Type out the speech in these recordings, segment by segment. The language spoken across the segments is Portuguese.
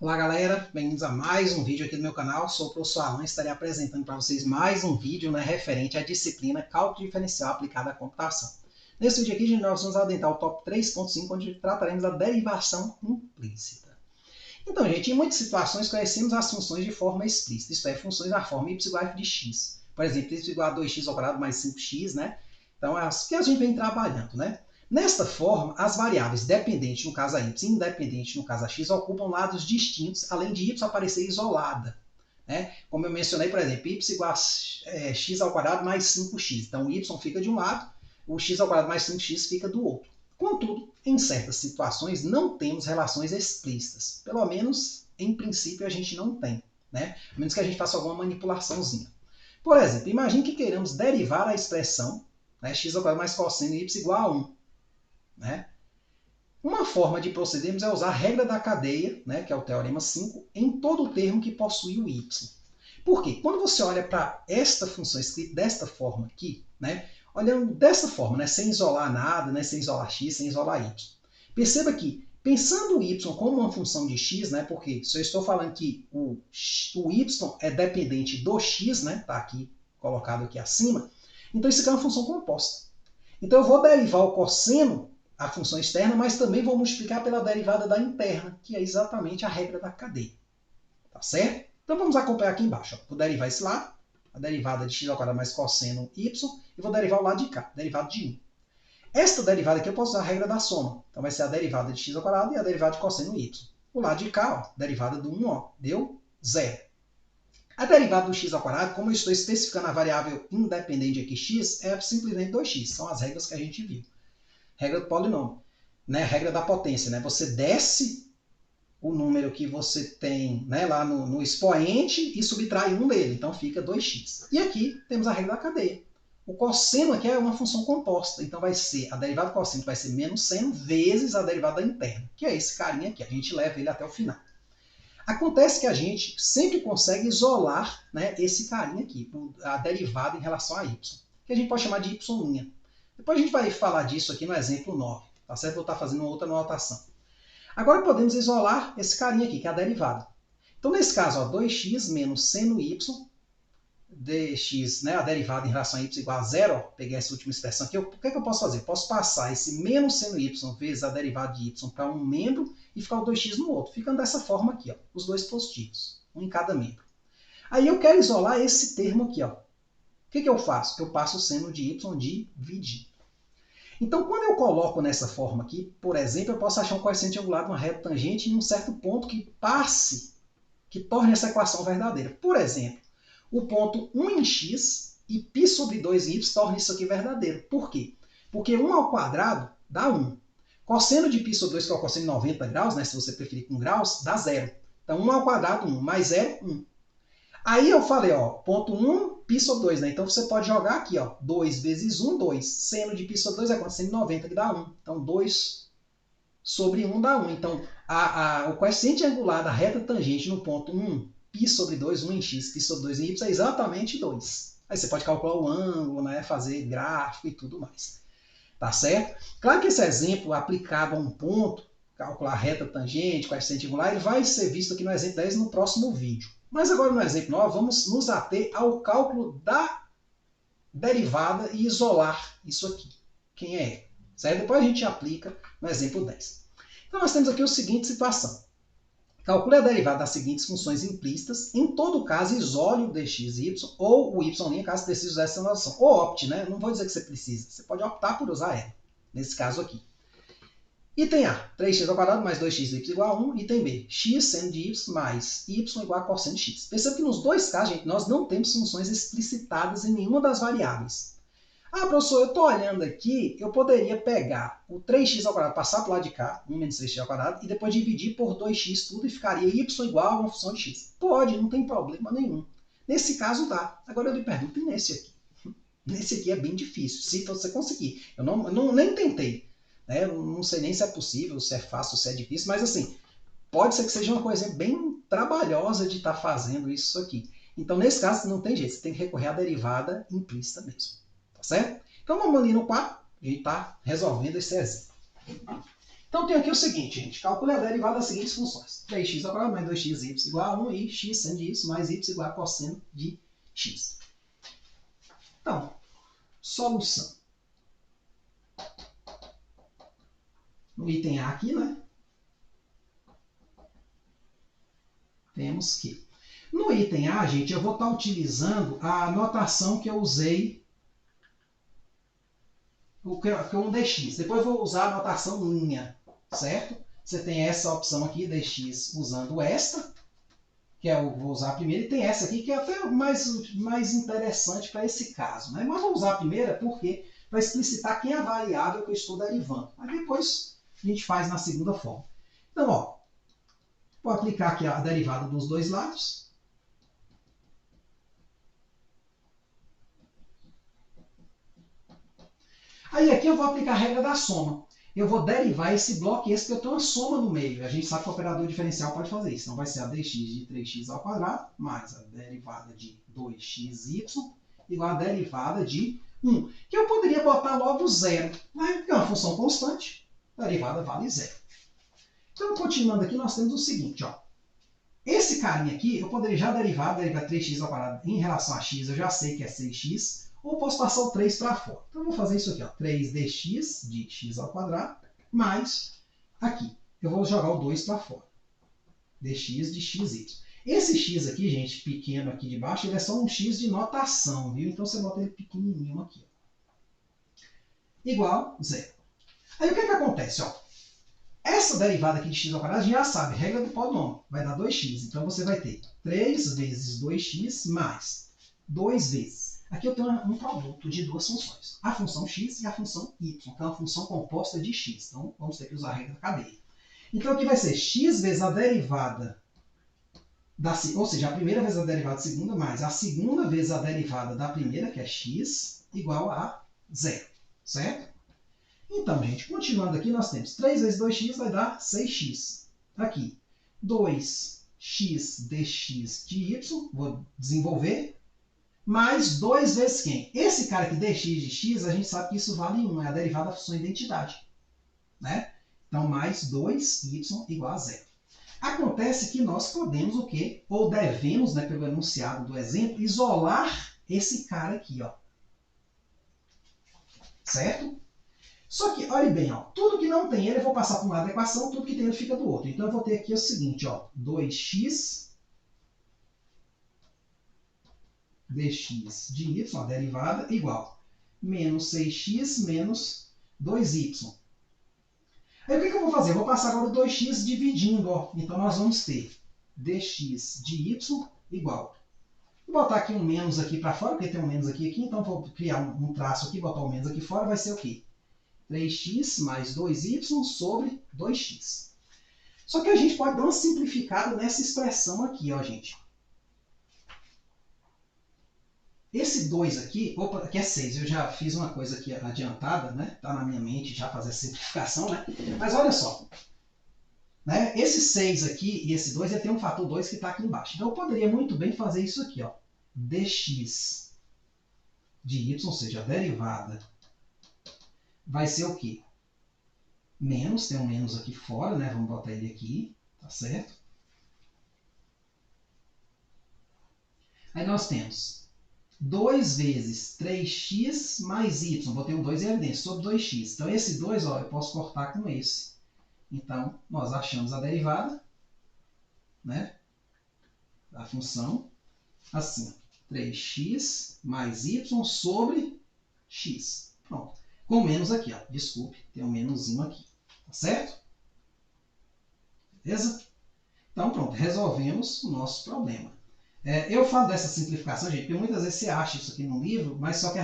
Olá galera, bem-vindos a mais um vídeo aqui do meu canal. Sou o professor Alan e estarei apresentando para vocês mais um vídeo referente à disciplina Cálculo Diferencial aplicado à computação. Nesse vídeo aqui, gente, nós vamos adentrar o tópico 3.5, onde trataremos da derivação implícita. Então, gente, em muitas situações conhecemos as funções de forma explícita, isto é, funções da forma y igual a f de x. Por exemplo, y igual a 2x ao quadrado mais 5x, né? Então, é as que a gente vem trabalhando, né? Nesta forma, as variáveis dependentes, no caso a y, e independente, no caso a x, ocupam lados distintos, além de y aparecer isolada. Né? Como eu mencionei, por exemplo, y igual a x ao quadrado mais 5x. Então, o y fica de um lado, o x ao quadrado mais 5x fica do outro. Contudo, em certas situações, não temos relações explícitas. Pelo menos, em princípio, a gente não tem. Né? A menos que a gente faça alguma manipulaçãozinha. Por exemplo, imagine que queiramos derivar a expressão, né, x ao quadrado mais cosseno y igual a 1. Né? Uma forma de procedermos é usar a regra da cadeia, né, que é o teorema 5, em todo o termo que possui o y. Por quê? Quando você olha para esta função escrita desta forma aqui, né, olhando dessa forma, né, sem isolar nada, né, sem isolar x, sem isolar y, perceba que, pensando o y como uma função de x, né, porque se eu estou falando que o y é dependente do x, né, está aqui colocado aqui acima, então isso aqui é uma função composta. Então eu vou derivar o cosseno, a função externa, mas também vou multiplicar pela derivada da interna, que é exatamente a regra da cadeia. Tá certo? Então vamos acompanhar aqui embaixo. Ó. Vou derivar esse lado, a derivada de x ao quadrado mais cosseno y, e vou derivar o lado de cá, derivada de 1. Esta derivada aqui eu posso usar a regra da soma. Então vai ser a derivada de x ao quadrado e a derivada de cosseno y. O lado de cá, ó, derivada do 1, ó, deu 0. A derivada do x ao quadrado, como eu estou especificando a variável independente aqui, x, é simplesmente 2x. São as regras que a gente viu. Regra do polinômio, né? Regra da potência, né? Você desce o número que você tem, né, lá no expoente e subtrai 1 dele, então fica 2x. E aqui temos a regra da cadeia. O cosseno aqui é uma função composta, então vai ser, a derivada do cosseno vai ser menos seno vezes a derivada da interna, que é esse carinha aqui, a gente leva ele até o final. Acontece que a gente sempre consegue isolar, né, esse carinha aqui, a derivada em relação a y, que a gente pode chamar de y'. Depois a gente vai falar disso aqui no exemplo 9, tá certo? Vou estar fazendo outra anotação. Agora podemos isolar esse carinha aqui, que é a derivada. Então, nesse caso, ó, 2x menos seno y, dx, né, a derivada em relação a y igual a 0, ó, peguei essa última expressão aqui, o que eu posso fazer? Eu posso passar esse menos seno y vezes a derivada de y para um membro e ficar o 2x no outro, ficando dessa forma aqui, ó, os dois positivos, um em cada membro. Aí eu quero isolar esse termo aqui, ó. O que eu faço? Eu passo o seno de y dividido. Então, quando eu coloco nessa forma aqui, por exemplo, eu posso achar um coeficiente angular de uma reta tangente em um certo ponto que passe, que torne essa equação verdadeira. Por exemplo, o ponto 1 em x e π sobre 2 em y torna isso aqui verdadeiro. Por quê? Porque 1 ao quadrado dá 1. Cosseno de π sobre 2, que é o cosseno de 90 graus, né, se você preferir com graus, dá 0. Então, 1 ao quadrado, 1, mais 0, 1. Aí eu falei, ó, ponto 1, π sobre 2, né? Então você pode jogar aqui, ó, 2 vezes 1, 2. Seno de π sobre 2 é quanto? Seno de 90, que dá 1. Então 2 sobre 1 dá 1. Então o coeficiente angular da reta tangente no ponto 1, π sobre 2, 1 em x, π sobre 2 em y, é exatamente 2. Aí você pode calcular o ângulo, né? Fazer gráfico e tudo mais. Tá certo? Claro que esse exemplo aplicado a um ponto, calcular a reta tangente, coeficiente angular, ele vai ser visto aqui no exemplo 10 no próximo vídeo. Mas agora no exemplo 9, vamos nos ater ao cálculo da derivada e isolar isso aqui. Quem é? Certo? Depois a gente aplica no exemplo 10. Então nós temos aqui a seguinte situação. Calcule a derivada das seguintes funções implícitas. Em todo caso, isole o dx y ou o y' caso precise usar essa noção. Ou opte, né? Não vou dizer que você precisa. Você pode optar por usar ela, nesse caso aqui. Item A, 3x ao quadrado mais 2x igual a 1. Item B, x seno de y mais y igual a cosseno de x. Perceba que nos dois casos, gente, nós não temos funções explicitadas em nenhuma das variáveis. Ah, professor, eu estou olhando aqui, eu poderia pegar o 3x ao quadrado, passar para o lado de cá, 1 menos 3x ao quadrado, e depois dividir por 2x tudo e ficaria y igual a uma função de x. Pode, não tem problema nenhum. Nesse caso dá. Agora eu lhe pergunto, e nesse aqui? Nesse aqui é bem difícil, se você conseguir. Eu nem tentei. Eu não sei nem se é possível, se é fácil, se é difícil, mas assim, pode ser que seja uma coisa bem trabalhosa de estar fazendo isso aqui. Então, nesse caso, não tem jeito, você tem que recorrer à derivada implícita mesmo. Tá certo? Então, vamos ali no 4, a gente está resolvendo esse exemplo. Então, tem aqui o seguinte, gente. Calcule a derivada das seguintes funções. 3x ao quadrado mais 2xy igual a 1 e x seno de y mais y igual a cosseno de x. Então, solução. No item A aqui, né? Temos que... No item A, gente, eu vou estar utilizando a notação que eu usei que é um dx. Depois eu vou usar a notação linha, certo? Você tem essa opção aqui, dx, usando esta, que eu vou usar a primeira, e tem essa aqui, que é até mais interessante para esse caso. Né? Mas vou usar a primeira porque para explicitar quem é a variável que eu estou derivando. Aí depois a gente faz na segunda forma. Então, ó, vou aplicar aqui a derivada dos dois lados. Aí aqui eu vou aplicar a regra da soma. Eu vou derivar esse bloco e esse, porque eu tenho uma soma no meio. A gente sabe que o operador diferencial pode fazer isso. Então vai ser a dx de 3x ao quadrado mais a derivada de 2xy igual a derivada de 1. Que eu poderia botar logo zero, né? Porque é uma função constante. A derivada vale zero. Então, continuando aqui, nós temos o seguinte, ó. Esse carinha aqui, eu poderia já derivar 3x ao quadrado em relação a x, eu já sei que é 6x, ou posso passar o 3 para fora. Então, eu vou fazer isso aqui, ó, 3dx de x ao quadrado, mais, aqui, eu vou jogar o 2 para fora, dx de xy. Esse x aqui, gente, pequeno aqui de baixo, ele é só um x de notação, viu? Então, você bota ele pequenininho aqui, ó. Igual zero. Aí, o que acontece, ó? Essa derivada aqui de x ao quadrado, a gente já sabe, regra do polinômio, vai dar 2x. Então, você vai ter 3 vezes 2x mais 2 vezes. Aqui eu tenho um produto de duas funções, a função x e a função y, que é uma função composta de x. Então, vamos ter que usar a regra da cadeia. Então, aqui vai ser x vezes a derivada, ou seja, a primeira vezes a derivada da segunda, mais a segunda vezes a derivada da primeira, que é x, igual a zero, certo? Então, gente, continuando aqui, nós temos 3 vezes 2x vai dar 6x. Aqui, 2x dx de y, vou desenvolver, mais 2 vezes quem? Esse cara aqui, dx de x, a gente sabe que isso vale 1, é a derivada da função identidade. Né? Então, mais 2y igual a zero. Acontece que nós podemos o quê? Ou devemos, né, pelo enunciado do exemplo, isolar esse cara aqui, ó. Certo? Só que, olhe bem, ó, tudo que não tem ele eu vou passar para um lado da equação, tudo que tem ele fica do outro. Então eu vou ter aqui o seguinte, ó, 2x dx de y, a derivada, igual menos 6x menos 2y. Aí o que eu vou fazer? Eu vou passar agora o 2x dividindo, ó. Então nós vamos ter dx de y igual. Vou botar aqui um menos aqui para fora, porque tem um menos aqui, então vou criar um traço aqui, botar um menos aqui fora, vai ser o quê? 3x mais 2y sobre 2x. Só que a gente pode dar uma simplificada nessa expressão aqui, ó, gente. Esse 2 aqui, opa, aqui é 6, eu já fiz uma coisa aqui adiantada, né? Tá na minha mente já fazer a simplificação, né? Mas olha só, né? Esse 6 aqui e esse 2 tem um fator 2 que está aqui embaixo. Então eu poderia muito bem fazer isso aqui, ó. dx de y, ou seja, a derivada, vai ser o quê? Menos, tem um menos aqui fora, né? Vamos botar ele aqui, tá certo? Aí nós temos 2 vezes 3x mais y, botei um 2 em evidência, sobre 2x. Então esse 2, ó, eu posso cortar com esse. Então, nós achamos a derivada, né, da função, assim, 3x mais y sobre x. Pronto. Com menos aqui, ó. Desculpe, tem um menusinho aqui. Tá certo? Beleza? Então, pronto, resolvemos o nosso problema. Eu falo dessa simplificação, gente, porque muitas vezes você acha isso aqui no livro, mas só que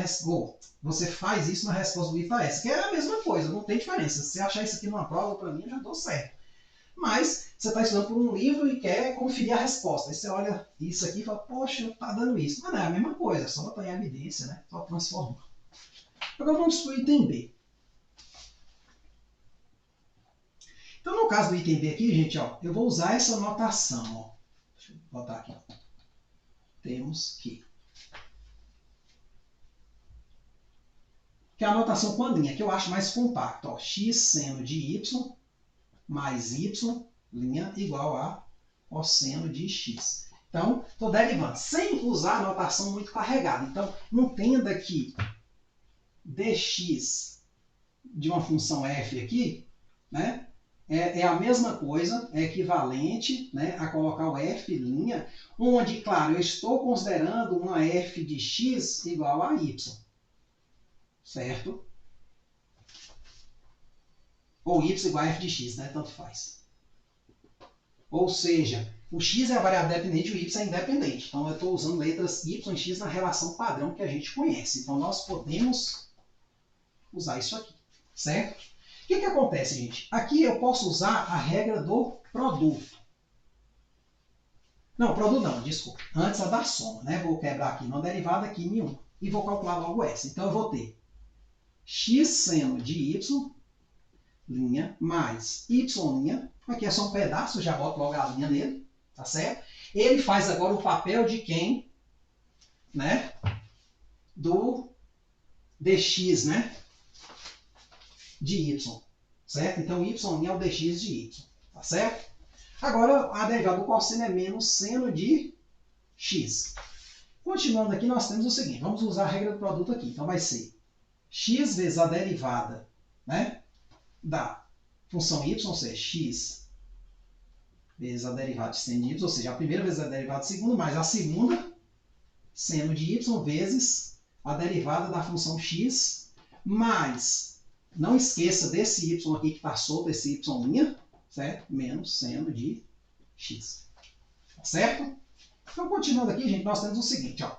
você faz isso na resposta do ITA S, que é a mesma coisa, não tem diferença. Se você achar isso aqui numa prova, para mim, eu já dou certo. Mas você está estudando por um livro e quer conferir a resposta. Aí você olha isso aqui e fala, poxa, está dando isso. Mas não é a mesma coisa, é só botar em evidência, né? Só transformar. Agora vamos para o item B. Então, no caso do item B aqui, gente, ó, eu vou usar essa notação. Ó. Deixa eu botar aqui. Ó. Temos que é a notação com a linha, que eu acho mais compacta. Ó, x seno de y mais y' igual a cosseno de x. Então, estou derivando sem usar a notação muito carregada. Então, entenda que dx de uma função f aqui, né, é a mesma coisa, é equivalente, né, a colocar o f', onde, claro, eu estou considerando uma f de x igual a y. Certo? Ou y igual a f de x, né? Tanto faz. Ou seja, o x é a variável dependente e o y é independente. Então, eu estou usando letras y e x na relação padrão que a gente conhece. Então, nós podemos usar isso aqui. Certo? O que acontece, gente? Aqui eu posso usar a regra do produto. Não, produto não, desculpa. Antes a da soma, né? Vou quebrar aqui uma derivada aqui em 1 e vou calcular logo essa. Então, eu vou ter x seno de y' mais y', aqui é só um pedaço, já boto logo a linha nele, tá certo? Ele faz agora o papel de quem? Né? Do dx, né? De y, certo? Então, y' é o dx de y, tá certo? Agora, a derivada do cosseno é menos seno de x. Continuando aqui, nós temos o seguinte, vamos usar a regra do produto aqui. Então, vai ser x vezes a derivada, né, da função y, ou seja, x vezes a derivada de seno de y, ou seja, a primeira vezes a derivada de segunda, mais a segunda seno de y vezes a derivada da função x, mais, não esqueça desse y aqui que está solto, esse y', certo? Menos seno de x. Tá certo? Então, continuando aqui, gente, nós temos o seguinte, ó.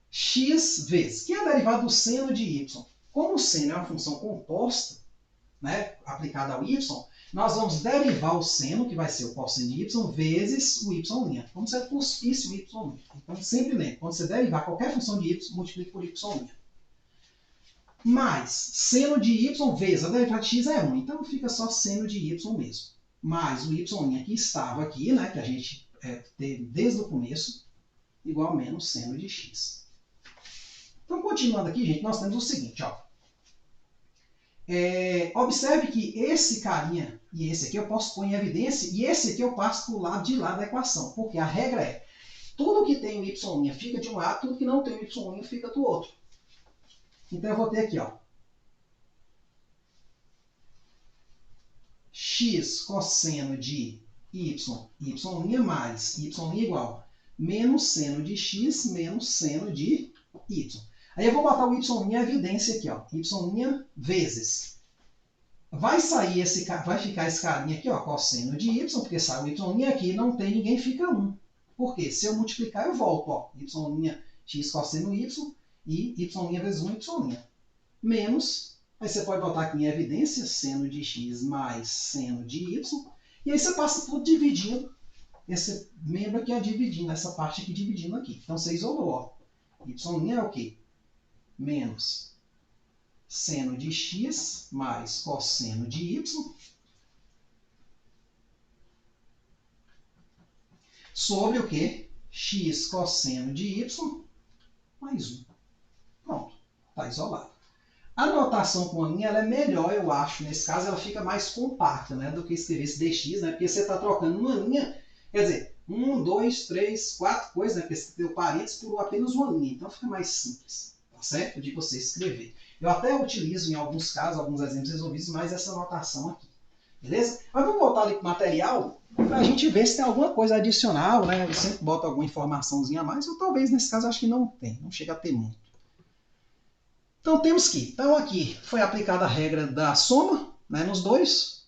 X vezes, que é a derivada do seno de y. Como o seno é uma função composta, né, aplicada ao y, nós vamos derivar o seno, que vai ser o cosseno de y, vezes o y', como se cuspisse o y'. Então, sempre lembre, quando você derivar qualquer função de y, multiplique por y'. Mais seno de y vezes a derivada de x é 1, então fica só seno de y mesmo. Mais o y' que estava aqui, né, que a gente teve desde o começo, igual a menos seno de x. Então, continuando aqui, gente, nós temos o seguinte, ó. Observe que esse carinha e esse aqui eu posso pôr em evidência e esse aqui eu passo para o lado de lá da equação, porque a regra é tudo que tem o y' fica de um lado, tudo que não tem o y' fica do outro. Então eu vou ter aqui, ó, x cosseno de y' mais y' igual menos seno de x menos seno de y. Aí eu vou botar o y' em evidência aqui, ó, y' vezes. Vai sair vai ficar esse carinha aqui, ó, cosseno de y, porque sai o y' aqui, não tem ninguém, fica 1. Por quê? Se eu multiplicar, eu volto, ó, y' x cosseno y e y' vezes 1 y'. Menos, aí você pode botar aqui em evidência, seno de x mais seno de y, e aí você passa tudo dividindo, esse membro aqui é dividindo, essa parte aqui dividindo aqui. Então você isolou, ó, y' é o quê? Menos seno de x mais cosseno de y sobre o quê? X cosseno de y mais 1. Pronto, está isolado. A notação com a linha ela é melhor, eu acho. Nesse caso, ela fica mais compacta, né, do que escrever esse dx, né, porque você está trocando uma linha, quer dizer, 1, 2, 3, 4 coisas, né, porque você tem o parênteses por apenas uma linha. Então, fica mais simples, tá certo? De você escrever. Eu até utilizo, em alguns casos, alguns exemplos resolvidos, mais essa notação aqui. Beleza? Mas vamos voltar ali para o material para a gente ver se tem alguma coisa adicional, né? Eu sempre boto alguma informaçãozinha a mais, ou talvez nesse caso acho que não tem, não chega a ter muito. Então temos que, então aqui foi aplicada a regra da soma, né, nos dois,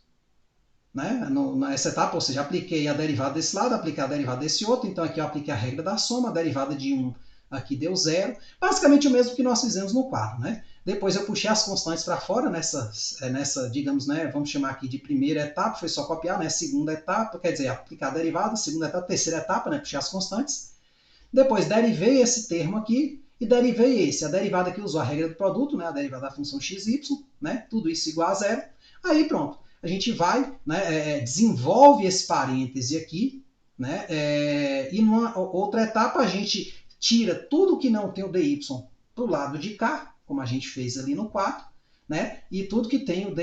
né, nessa etapa, ou seja, apliquei a derivada desse lado, apliquei a derivada desse outro, então aqui eu apliquei a regra da soma, a derivada de 1 aqui deu 0, basicamente o mesmo que nós fizemos no quadro, né? Depois eu puxei as constantes para fora, nessa, digamos, né, vamos chamar aqui de primeira etapa, foi só copiar, né, segunda etapa, quer dizer, aplicar a derivada, segunda etapa, terceira etapa, né, puxei as constantes. Depois derivei esse termo aqui e derivei esse. A derivada que usou a regra do produto, né, a derivada da função xy, né, tudo isso igual a 0. Aí pronto, a gente vai, né, desenvolve esse parêntese aqui, né, e numa outra etapa a gente tira tudo que não tem o dy para o lado de cá, como a gente fez ali no 4, né? E tudo que tem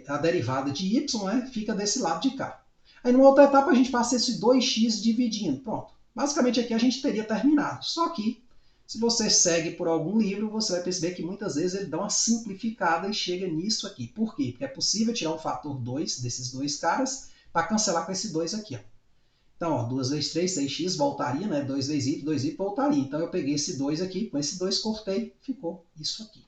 a derivada de y, né, fica desse lado de cá. Aí numa outra etapa a gente passa esse 2x dividindo. Pronto. Basicamente aqui a gente teria terminado. Só que, se você segue por algum livro, você vai perceber que muitas vezes ele dá uma simplificada e chega nisso aqui. Por quê? Porque é possível tirar um fator 2 desses dois caras para cancelar com esse 2 aqui. Ó. Então, ó, 2 vezes 3, 6x voltaria, né? 2 vezes y, 2y voltaria. Então eu peguei esse 2 aqui, com esse 2 cortei, ficou isso aqui.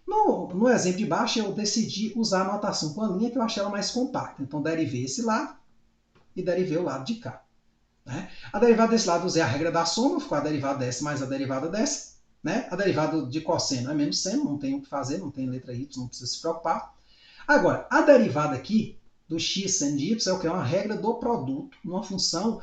No exemplo de baixo, eu decidi usar a notação com a linha que eu achei ela mais compacta. Então, derivei esse lado e derivei o lado de cá. Né? A derivada desse lado, usei a regra da soma, ficou a derivada dessa mais a derivada dessa. Né? A derivada de cosseno é menos seno, não tem o que fazer, não tem letra y, não precisa se preocupar. Agora, a derivada aqui do x seno de y é o que? É uma regra do produto, numa função,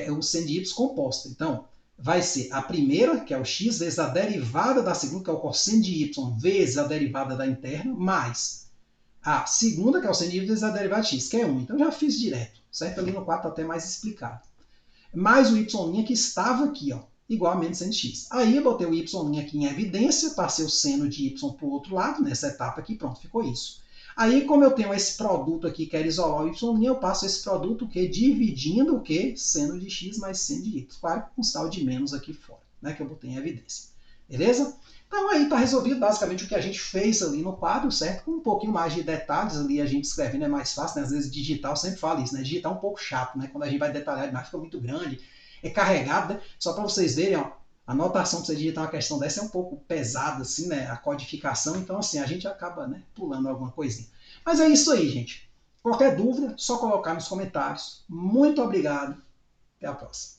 o seno de y composta. Então, vai ser a primeira, que é o x, vezes a derivada da segunda, que é o cosseno de y, vezes a derivada da interna, mais a segunda, que é o seno de y, vezes a derivada de x, que é 1. Então, já fiz direto, certo? Ali no 4 está até mais explicado. Mais o y' que estava aqui, ó, igual a menos seno de x. Aí eu botei o y' aqui em evidência, passei o seno de y para o outro lado, nessa etapa aqui, pronto, ficou isso. Aí, como eu tenho esse produto aqui, quero isolar o y', eu passo esse produto o quê? Dividindo o quê? Seno de x mais seno de y. Claro, com sinal de menos aqui fora, né? Que eu botei em evidência. Beleza? Então aí está resolvido basicamente o que a gente fez ali no quadro, certo? Com um pouquinho mais de detalhes ali, a gente escrevendo é mais fácil, né? Às vezes digitar, eu sempre falo isso, né? Digitar é um pouco chato, né? Quando a gente vai detalhar demais, fica muito grande, é carregado, né? Só para vocês verem, ó, a anotação para você digitar uma questão dessa é um pouco pesada, assim, né? A codificação, então assim, a gente acaba, né, pulando alguma coisinha. Mas é isso aí, gente. Qualquer dúvida, só colocar nos comentários. Muito obrigado. Até a próxima.